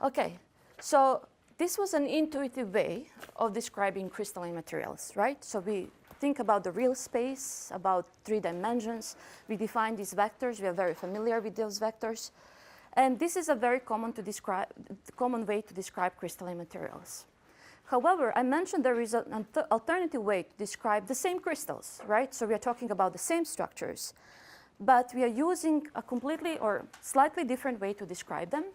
Okay, so this was an intuitive way of describing crystalline materials, right? So we think about the real space, about 3 dimensions. We define these vectors. We are very familiar with those vectors. And this is a very common way to describe crystalline materials. However, I mentioned there is an alternative way to describe the same crystals, right? So we are talking about the same structures, but we are using a completely or slightly different way to describe them.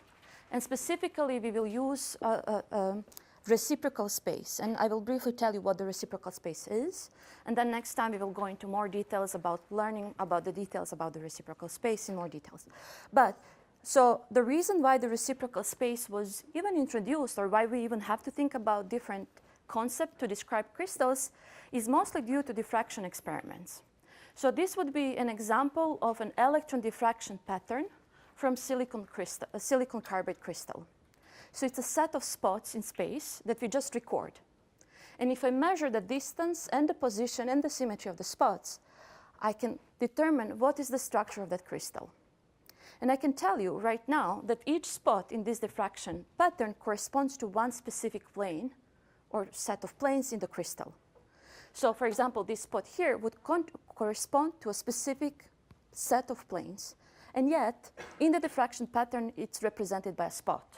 And specifically, we will use a reciprocal space. And I will briefly tell you what the reciprocal space is. And then next time, we will go into more details about learning about the details about the reciprocal space in more details. So the reason why the reciprocal space was even introduced, or why we even have to think about different concepts to describe crystals, is mostly due to diffraction experiments. So this would be an example of an electron diffraction pattern from silicon carbide crystal. So it's a set of spots in space that we just record. And if I measure the distance and the position and the symmetry of the spots, I can determine what is the structure of that crystal. And I can tell you right now that each spot in this diffraction pattern corresponds to one specific plane or set of planes in the crystal. So for example, this spot here would correspond to a specific set of planes. And yet, in the diffraction pattern, it's represented by a spot,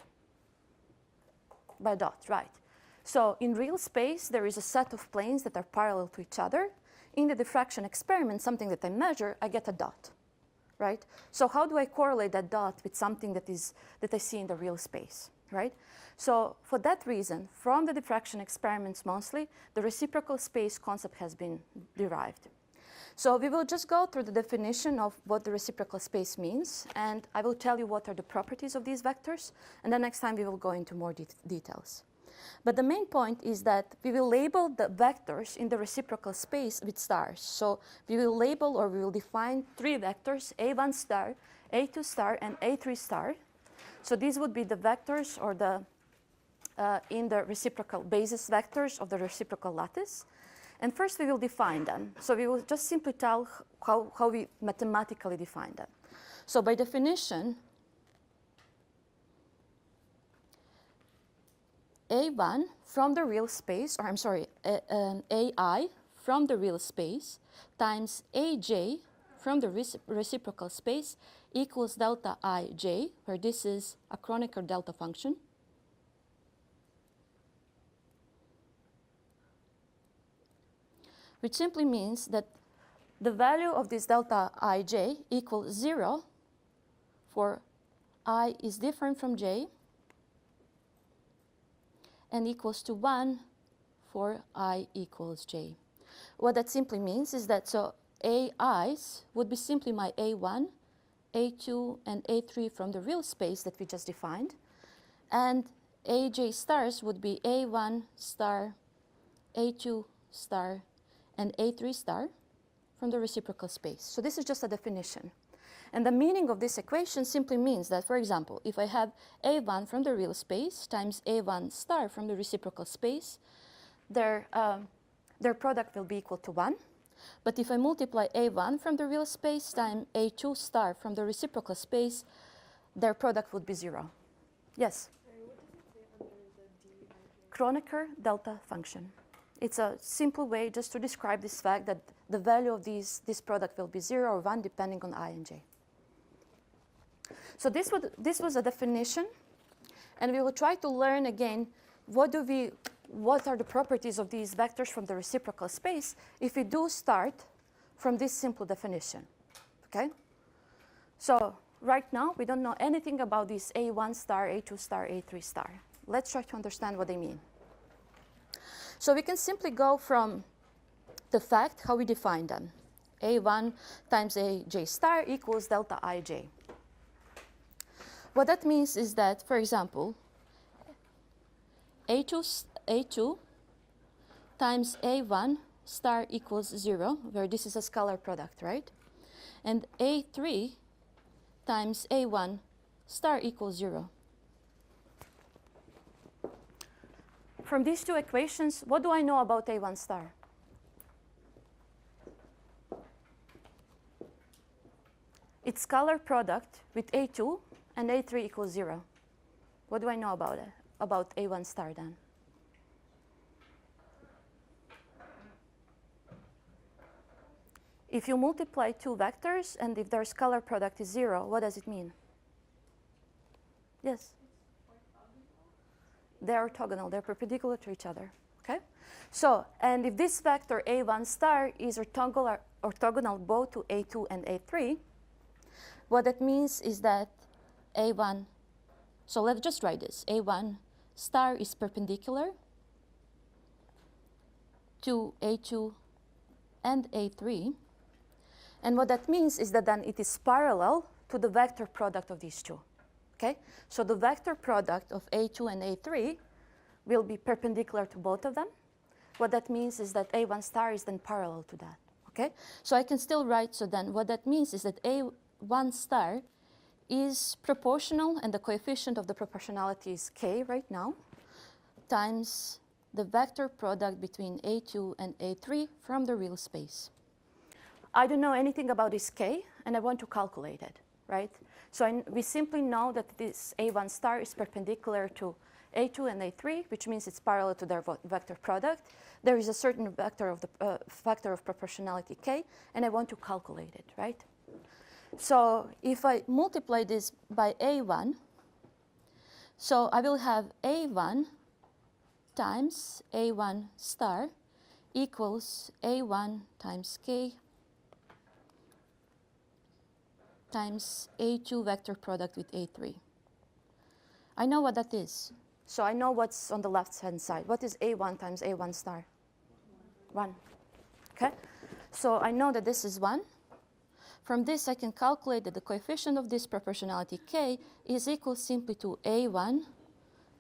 by a dot, right? So in real space, there is a set of planes that are parallel to each other. In the diffraction experiment, something that I measure, I get a dot. Right? So how do I correlate that dot with something that I see in the real space, right? So for that reason, from the diffraction experiments mostly, the reciprocal space concept has been derived. So we will just go through the definition of what the reciprocal space means, and I will tell you what are the properties of these vectors, and then next time we will go into more details. But the main point is that we will label the vectors in the reciprocal space with stars. So we will label or we will define 3 vectors, A1 star, A2 star, and A3 star. So these would be the vectors or in the reciprocal basis vectors of the reciprocal lattice. And first we will define them. So we will just simply tell how we mathematically define them. So by definition, A1 from the real space, or I'm sorry, AI from the real space times AJ from the reciprocal space equals delta IJ, where this is a Kronecker delta function. Which simply means that the value of this delta IJ equals 0 for I is different from J, and equals to 1 for I equals J. What that simply means is that so AIs would be simply my A1, A2, and A3 from the real space that we just defined. And AJ stars would be A1 star, A2 star, and A3 star from the reciprocal space. So this is just a definition. And the meaning of this equation simply means that, for example, if I have A1 from the real space times A1 star from the reciprocal space, their product will be equal to 1. But if I multiply A1 from the real space times A2 star from the reciprocal space, their product would be 0. Yes? What does it say under the D? Kronecker delta function. It's a simple way just to describe this fact that the value of this product will be 0 or 1 depending on I and J. So this was a definition, and we will try to learn again what are the properties of these vectors from the reciprocal space if we do start from this simple definition. Okay? So right now we don't know anything about these A1 star, A2 star, A3 star. Let's try to understand what they mean. So we can simply go from the fact how we define them. A1 times AJ star equals delta IJ. What that means is that, for example, A2 times A1 star equals 0, where this is a scalar product, right? And A3 times A1 star equals 0. From these 2 equations, what do I know about A1 star? It's scalar product with A2 and A3 equals 0. What do I know about it? About A1 star then? If you multiply two vectors and if their scalar product is 0, what does it mean? Yes? They're orthogonal. They're perpendicular to each other. Okay? So, and if this vector A1 star is orthogonal both to A2 and A3, what that means is that A1, so let's just write this. A1 star is perpendicular to A2 and A3. And what that means is that then it is parallel to the vector product of these two. Okay? So the vector product of A2 and A3 will be perpendicular to both of them. What that means is that A1 star is then parallel to that. Okay? So I can still write, so then what that means is that A1 star is proportional, and the coefficient of the proportionality is k right now, times the vector product between A2 and A3 from the real space. I don't know anything about this k, and I want to calculate it, right? So we simply know that this A1 star is perpendicular to A2 and A3, which means it's parallel to their vector product. There is a certain vector of the factor of proportionality k, and I want to calculate it, right? So if I multiply this by A1, so I will have A1 times A1 star equals A1 times k times A2 vector product with A3. I know what that is. So I know what's on the left-hand side. What is A1 times A1 star? 1. Okay? So I know that this is 1. From this, I can calculate that the coefficient of this proportionality k is equal simply to A1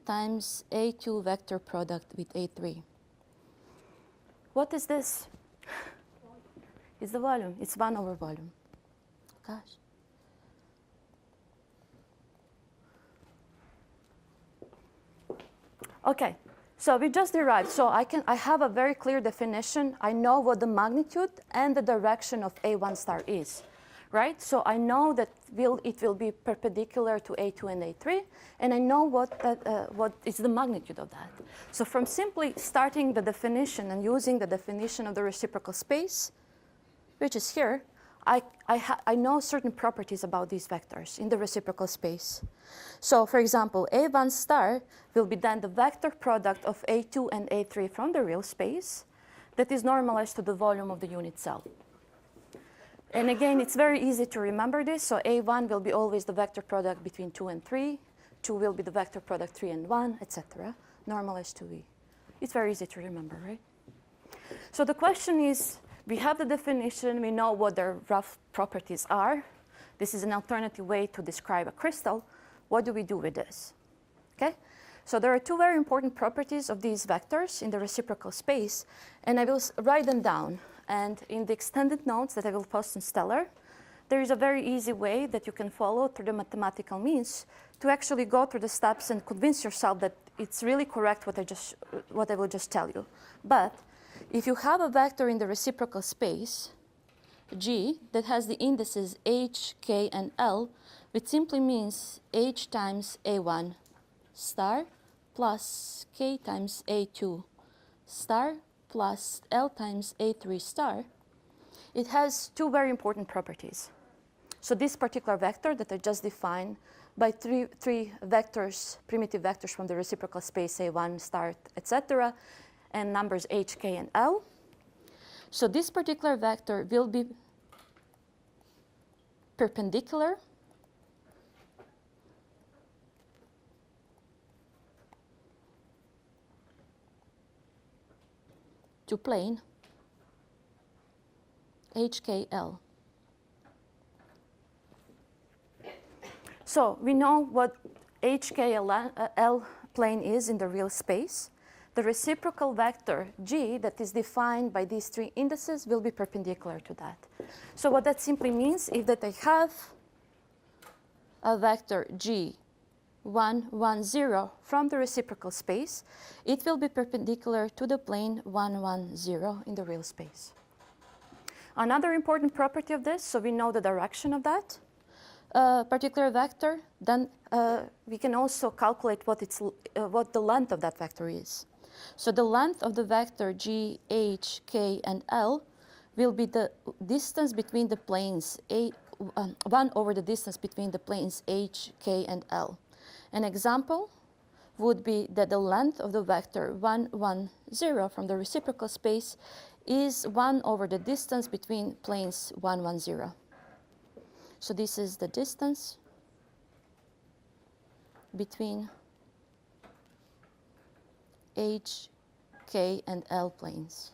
times A2 vector product with A3. What is this? It's the volume. It's 1 over volume. Gosh. Okay, so we just derived. So I have a very clear definition. I know what the magnitude and the direction of A1 star is, right? So I know that it will be perpendicular to A2 and A3, and I know what is the magnitude of that. So from simply starting the definition and using the definition of the reciprocal space, which is here, I know certain properties about these vectors in the reciprocal space. So for example, A1 star will be then the vector product of A2 and A3 from the real space that is normalized to the volume of the unit cell. And again, it's very easy to remember this. So A1 will be always the vector product between 2 and 3. 2 will be the vector product 3 and 1, etc. Normalized to V. It's very easy to remember, right? So the question is, we have the definition, we know what their rough properties are. This is an alternative way to describe a crystal. What do we do with this? Okay? So there are two very important properties of these vectors in the reciprocal space, and I will write them down. And in the extended notes that I will post in Stellar, there is a very easy way that you can follow through the mathematical means to actually go through the steps and convince yourself that it's really correct what I will just tell you. But if you have a vector in the reciprocal space, G, that has the indices H, K, and L, which simply means H times A1 star plus K times A2 star plus L times A3 star, it has two very important properties. So this particular vector that I just defined by three vectors, primitive vectors from the reciprocal space, A1 star, etc., and numbers H, K, and L. So this particular vector will be perpendicular to plane HKL. So we know what HKL plane is in the real space. The reciprocal vector G that is defined by these three indices will be perpendicular to that. So what that simply means is that I have a vector G 1, 1, 0 from the reciprocal space. It will be perpendicular to the plane 1, 1, 0 in the real space. Another important property of this, so we know the direction of that. particular vector, then we can also calculate what the length of that vector is. So the length of the vector g, h, k, and l will be the distance between the planes 1 over the distance between the planes h, k, and l. An example would be that the length of the vector 1, 1, 0 from the reciprocal space is 1 over the distance between planes 1, 1, 0. So this is the distance between h, k, and l planes.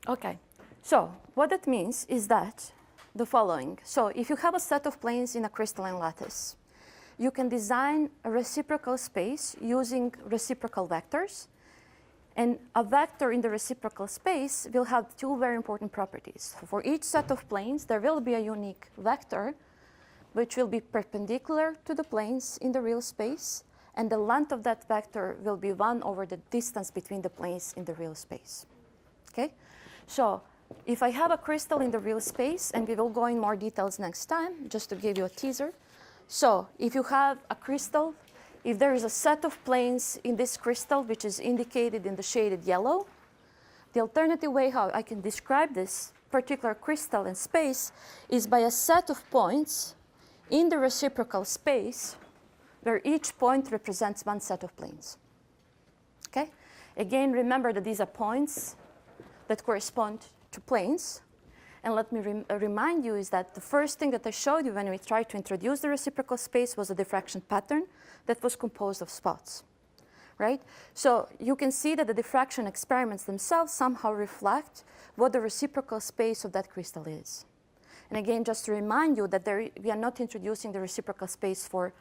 Okay, so what that means is that the following. So if you have a set of planes in a crystalline lattice, you can design a reciprocal space using reciprocal vectors. And a vector in the reciprocal space will have two very important properties. For each set of planes, there will be a unique vector which will be perpendicular to the planes in the real space, and the length of that vector will be 1 over the distance between the planes in the real space. Okay? So if I have a crystal in the real space, and we will go in more details next time, just to give you a teaser. So if you have a crystal, if there is a set of planes in this crystal, which is indicated in the shaded yellow, the alternative way how I can describe this particular crystal in space is by a set of points in the reciprocal space where each point represents one set of planes. Okay? Again, remember that these are points that correspond to planes. And let me remind you is that the first thing that I showed you when we tried to introduce the reciprocal space was a diffraction pattern that was composed of spots, right? So you can see that the diffraction experiments themselves somehow reflect what the reciprocal space of that crystal is. And again, just to remind you that we are not introducing the reciprocal space for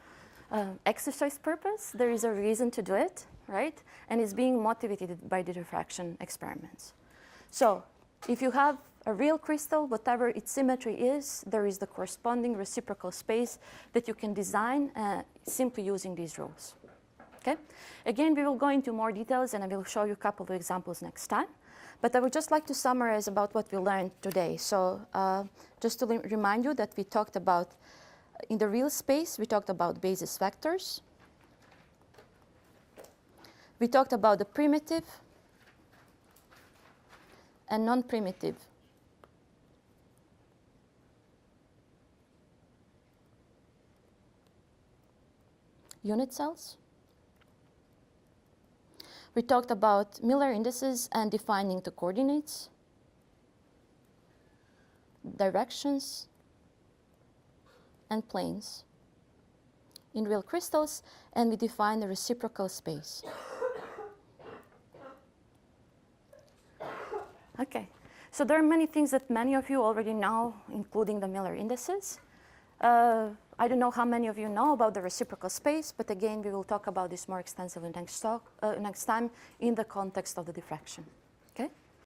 exercise purpose. There is a reason to do it, right? And it's being motivated by the diffraction experiments. So if you have a real crystal, whatever its symmetry is, there is the corresponding reciprocal space that you can design simply using these rules. Okay? Again, we will go into more details, and I will show you a couple of examples next time. But I would just like to summarize about what we learned today. So just to remind you that we talked about, in the real space, we talked about basis vectors. We talked about the primitive and non-primitive unit cells. We talked about Miller indices and defining the coordinates, directions, and planes in real crystals, and we defined the reciprocal space. Okay, so there are many things that many of you already know, including the Miller indices. I don't know how many of you know about the reciprocal space, but again, we will talk about this more extensively next time in the context of the diffraction.